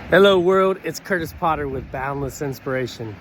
Hello world, it's Curtis Potter with Boundless Inspiration.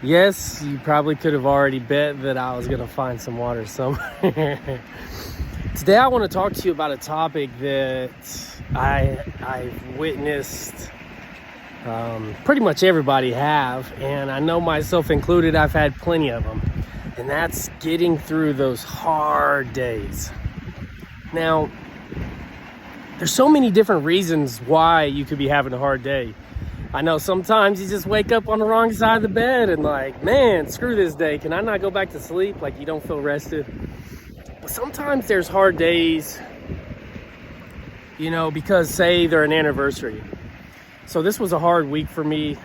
Yes, you probably could have already bet that I was going to find some water somewhere. Today I want to talk to you about a topic that I've witnessed pretty much everybody have, and I know myself included, I've had plenty of them, and that's getting through those hard days. Now, there's so many different reasons why you could be having a hard day. I know sometimes you just wake up on the wrong side of the bed and like, man, screw this day. Can I not go back to sleep? Like you don't feel rested. But sometimes there's hard days, because say they're an anniversary. So this was a hard week for me.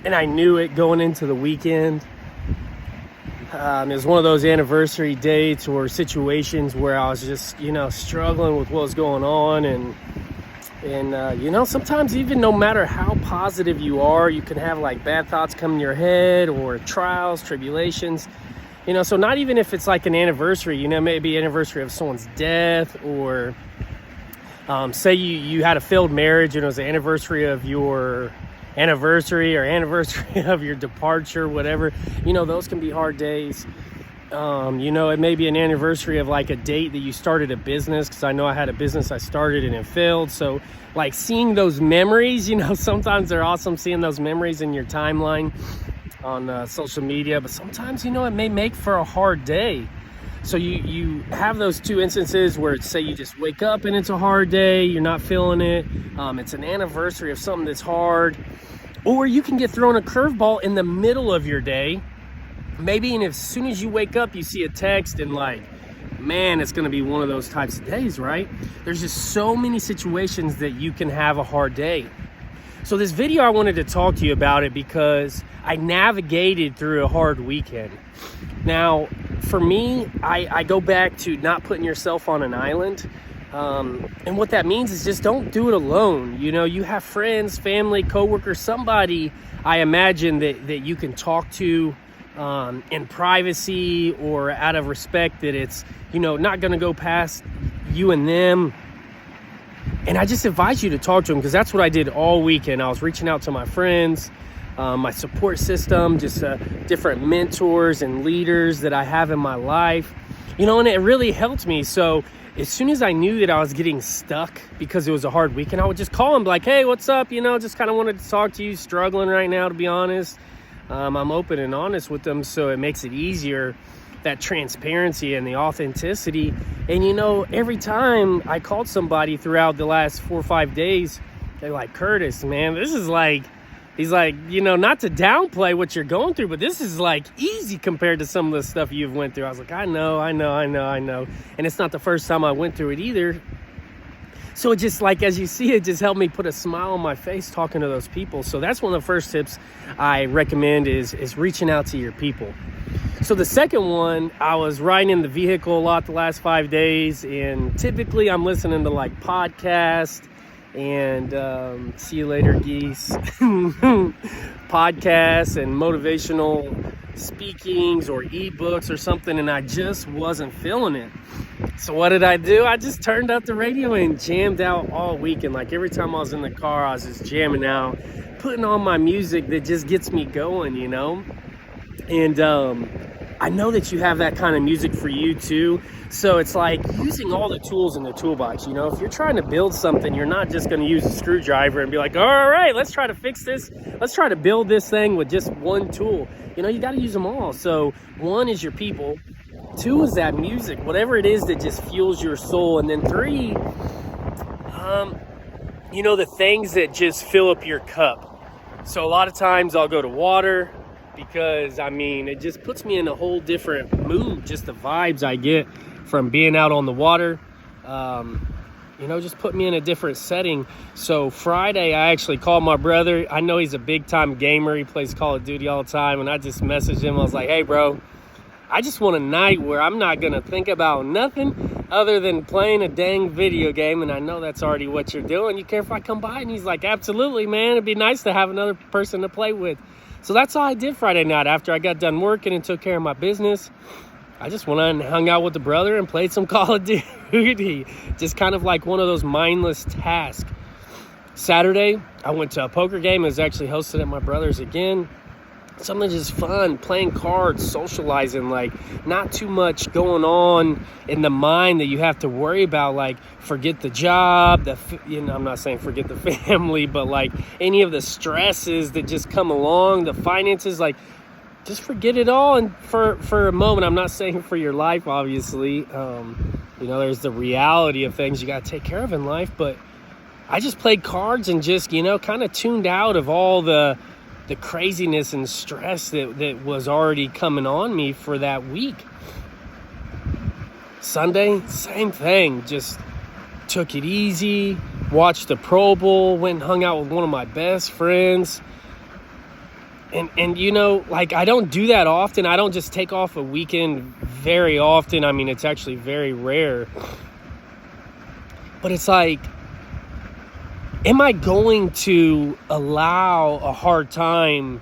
And I knew it going into the weekend. It was one of those anniversary dates or situations where I was just, struggling with what was going on. And sometimes even no matter how positive you are, you can have like bad thoughts come in your head or trials, tribulations. So not even if it's like an anniversary, maybe anniversary of someone's death or say you had a failed marriage and it was the anniversary of your anniversary or anniversary of your departure, whatever, those can be hard days. It may be an anniversary of like a date that you started a business, because I know I had a business I started and it failed. So like seeing those memories, sometimes they're awesome, seeing those memories in your timeline on social media, but sometimes, it may make for a hard day. So you have those two instances where it's, say you just wake up and it's a hard day, you're not feeling it. It's an anniversary of something that's hard, or you can get thrown a curveball in the middle of your day. Maybe, and as soon as you wake up, you see a text and like, man, it's going to be one of those types of days, right? There's just so many situations that you can have a hard day. So this video, I wanted to talk to you about it because I navigated through a hard weekend. Now, for me, I go back to not putting yourself on an island. And what that means is just don't do it alone. You have friends, family, coworkers, somebody, I imagine, that you can talk to in privacy or out of respect, that it's, not going to go past you and them. And I just advise you to talk to them, because that's what I did all weekend. I was reaching out to my friends, my support system, just different mentors and leaders that I have in my life, and it really helped me. So as soon as I knew that I was getting stuck because it was a hard weekend, I would just call them like, hey, what's up? Just kind of wanted to talk to you, struggling right now, to be honest. I'm open and honest with them, so it makes it easier, that transparency and the authenticity. And every time I called somebody throughout the last 4 or 5 days, they're like, Curtis, man, this is like, he's like, not to downplay what you're going through, but this is like easy compared to some of the stuff you've went through. I was like, I know. And it's not the first time I went through it either. So it just, like, as you see, it just helped me put a smile on my face talking to those people. So that's one of the first tips I recommend is reaching out to your people. So the second one, I was riding in the vehicle a lot the last 5 days, and typically I'm listening to like podcasts and see you later geese podcasts and motivational speakings or ebooks or something, and I just wasn't feeling it. So what did I do? I just turned up the radio and jammed out all weekend. Like every time I was in the car, I was just jamming out, putting on my music that just gets me going, And I know that you have that kind of music for you too. So it's like using all the tools in the toolbox. If you're trying to build something, you're not just going to use a screwdriver and be like, all right, let's try to fix this. Let's try to build this thing with just one tool. You got to use them all. So 1 is your people. 2 is that music, whatever it is that just fuels your soul. And then 3, the things that just fill up your cup. So a lot of times I'll go to water, because it just puts me in a whole different mood, just the vibes I get from being out on the water, just put me in a different setting. So Friday, I actually called my brother. I know he's a big time gamer. He plays Call of Duty all the time. And I just messaged him. I was like, hey bro, I just want a night where I'm not going to think about nothing other than playing a dang video game. And I know that's already what you're doing. You care if I come by? And he's like, absolutely, man. It'd be nice to have another person to play with. So that's all I did Friday night. After I got done working and took care of my business, I just went on and hung out with the brother and played some Call of Duty. Just kind of like one of those mindless tasks. Saturday, I went to a poker game. It was actually hosted at my brother's again. Something just fun, playing cards, socializing, like not too much going on in the mind that you have to worry about, like forget the job, I'm not saying forget the family, but like any of the stresses that just come along, the finances, like just forget it all. And for a moment, I'm not saying for your life, obviously, there's the reality of things you got to take care of in life, but I just played cards and just, kind of tuned out of all the craziness and stress that was already coming on me for that week. Sunday, same thing. Just took it easy, watched the Pro Bowl, went and hung out with one of my best friends. And I don't do that often. I don't just take off a weekend very often. I mean, it's actually very rare. But it's like, am I going to allow a hard time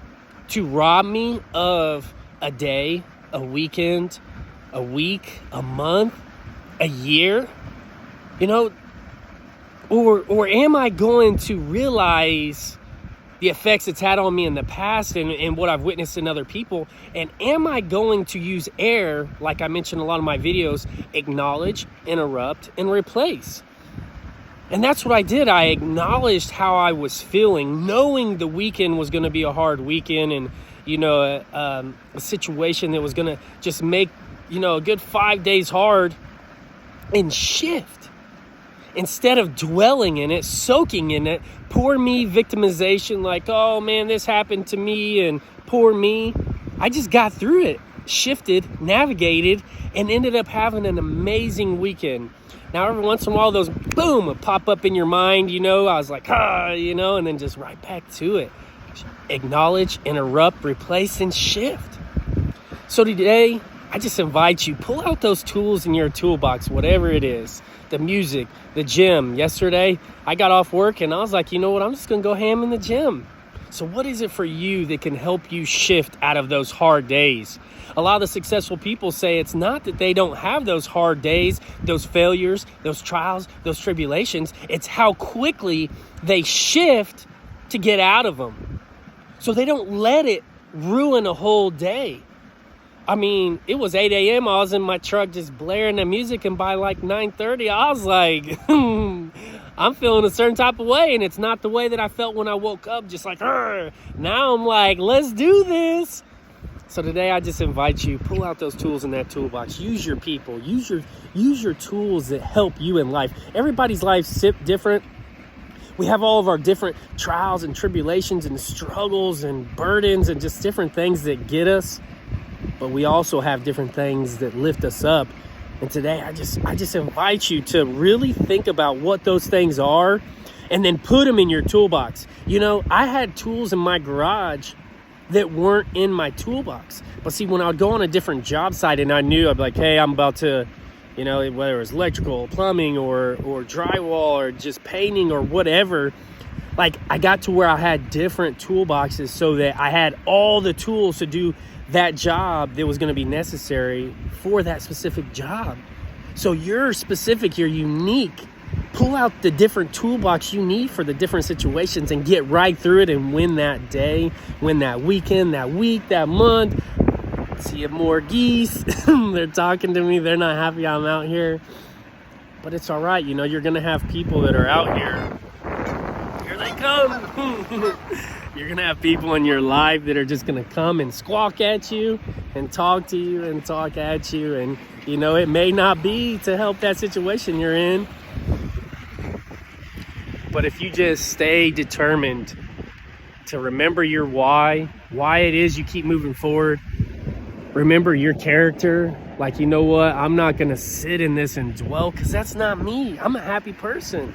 to rob me of a day, a weekend, a week, a month, a year? Or am I going to realize the effects it's had on me in the past and what I've witnessed in other people? And am I going to use AIR, like I mentioned in a lot of my videos, acknowledge, interrupt, and replace? And that's what I did. I acknowledged how I was feeling, knowing the weekend was going to be a hard weekend and, a situation that was going to just make, a good 5 days hard, and shift. Instead of dwelling in it, soaking in it, poor me victimization, like, oh man, this happened to me and poor me. I just got through it, shifted, navigated, and ended up having an amazing weekend. Now, every once in a while, those boom pop up in your mind, I was like, and then just right back to it. Acknowledge, interrupt, replace, and shift. So today, I just invite you, pull out those tools in your toolbox, whatever it is. The music, the gym. Yesterday, I got off work and I was like, I'm just going to go ham in the gym. So what is it for you that can help you shift out of those hard days? A lot of the successful people say it's not that they don't have those hard days, those failures, those trials, those tribulations. It's how quickly they shift to get out of them. So they don't let it ruin a whole day. I mean, it was 8 a.m. I was in my truck just blaring the music, and by like 9:30, I was like, I'm feeling a certain type of way, and it's not the way that I felt when I woke up, just like, Arr! Now I'm like, let's do this. So today I just invite you, pull out those tools in that toolbox. Use your people. Use your tools that help you in life. Everybody's life's different. We have all of our different trials and tribulations and struggles and burdens and just different things that get us. But we also have different things that lift us up. And today I just invite you to really think about what those things are and then put them in your toolbox. I had tools in my garage that weren't in my toolbox. But see, when I would go on a different job site and I knew I'd be like, hey, I'm about to, whether it was electrical, plumbing, or drywall, or just painting or whatever, like I got to where I had different toolboxes so that I had all the tools to do that job that was going to be necessary for that specific job. So you're specific, you're unique. Pull out the different toolbox you need for the different situations and get right through it and win that day, win that weekend, that week, that month. See more geese. They're talking to me. They're not happy I'm out here. But it's all right. You're going to have people that are out here. Here they come. You're going to have people in your life that are just going to come and squawk at you and talk to you and talk at you. And, it may not be to help that situation you're in. But if you just stay determined to remember your why it is you keep moving forward, remember your character, like, I'm not going to sit in this and dwell because that's not me. I'm a happy person.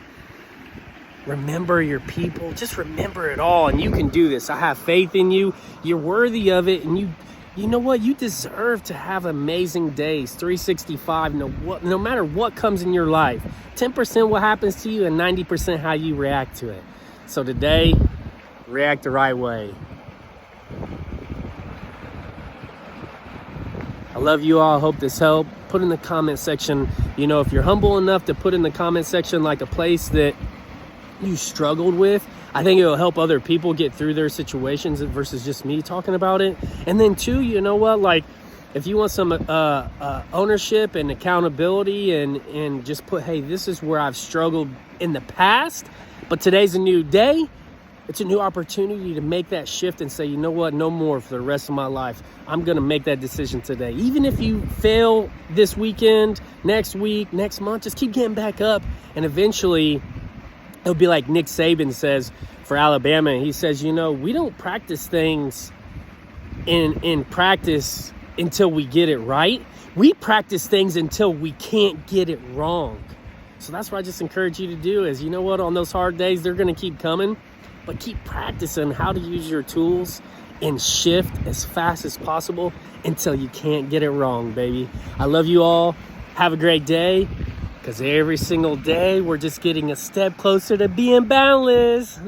Remember your people. Just remember it all, and you can do this. I have faith in you. You're worthy of it, and you know what? You deserve to have amazing days, 365, no matter what comes in your life. 10% what happens to you and 90% how you react to it. So today, react the right way. I love you all. I hope this helped. Put in the comment section, if you're humble enough to put in the comment section like a place that you struggled with. I think it'll help other people get through their situations versus just me talking about it. And then two, you know what, like if you want some ownership and accountability and just put, hey, this is where I've struggled in the past, but today's a new day. It's a new opportunity to make that shift and say, you know what, no more for the rest of my life. I'm going to make that decision today. Even if you fail this weekend, next week, next month, just keep getting back up. And eventually, it'll be like Nick Saban says for Alabama. He says, you know, we don't practice things in practice until we get it right. We practice things until we can't get it wrong. So that's what I just encourage you to do is, you know what, on those hard days, they're going to keep coming. But keep practicing how to use your tools and shift as fast as possible until you can't get it wrong, baby. I love you all. Have a great day, because every single day we're just getting a step closer to being boundless.